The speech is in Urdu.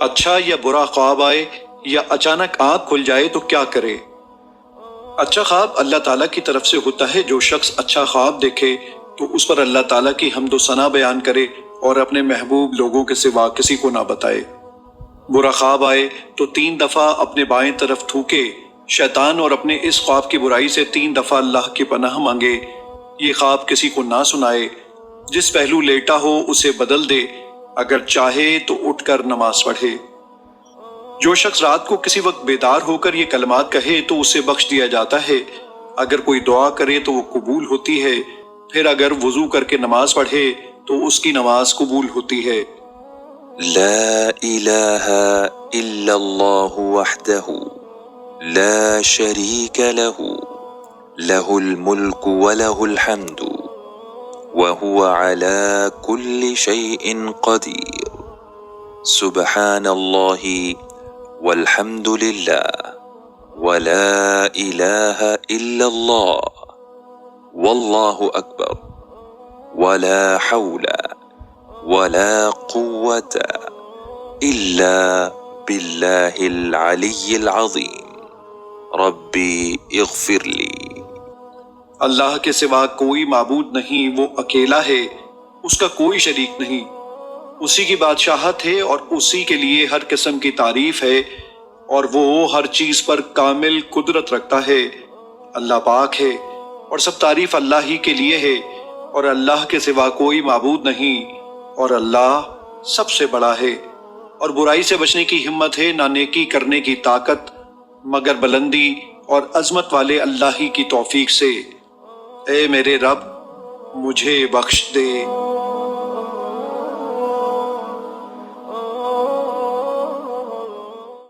اچھا یا برا خواب آئے یا اچانک آنکھ کھل جائے تو کیا کرے؟ اچھا خواب اللہ تعالیٰ کی طرف سے ہوتا ہے۔ جو شخص اچھا خواب دیکھے تو اس پر اللہ تعالیٰ کی حمد و ثنا بیان کرے اور اپنے محبوب لوگوں کے سوا کسی کو نہ بتائے۔ برا خواب آئے تو 3 دفعہ اپنے بائیں طرف تھوکے، شیطان اور اپنے اس خواب کی برائی سے 3 دفعہ اللہ کی پناہ مانگے۔ یہ خواب کسی کو نہ سنائے۔ جس پہلو لیٹا ہو اسے بدل دے، اگر چاہے تو اٹھ کر نماز پڑھے۔ جو شخص رات کو کسی وقت بیدار ہو کر یہ کلمات کہے تو اسے بخش دیا جاتا ہے۔ اگر کوئی دعا کرے تو وہ قبول ہوتی ہے، پھر اگر وضو کر کے نماز پڑھے تو اس کی نماز قبول ہوتی ہے۔ لا الہ الا اللہ وحدہ لا شریک لہ لہ الملک ولہ الحمد وہو علی کل شیء قدیر سبحان اللہ والحمد للہ ولا الہ الا اللہ واللہ اکبر ولا حول ولا قوة الا باللہ العلی العظیم ربی اغفر لی۔ اللہ کے سوا کوئی معبود نہیں، وہ اکیلا ہے، اس کا کوئی شریک نہیں۔ اسی کی بادشاہت ہے اور اسی کے لیے ہر قسم کی تعریف ہے، اور وہ ہر چیز پر کامل قدرت رکھتا ہے۔ اللہ پاک ہے اور سب تعریف اللہ ہی کے لیے ہے، اور اللہ کے سوا کوئی معبود نہیں، اور اللہ سب سے بڑا ہے۔ اور برائی سے بچنے کی ہمت ہے، نہ نیکی کرنے کی طاقت، مگر بلندی اور عظمت والے اللہ ہی کی توفیق سے۔ اے میرے رب، مجھے بخش دے۔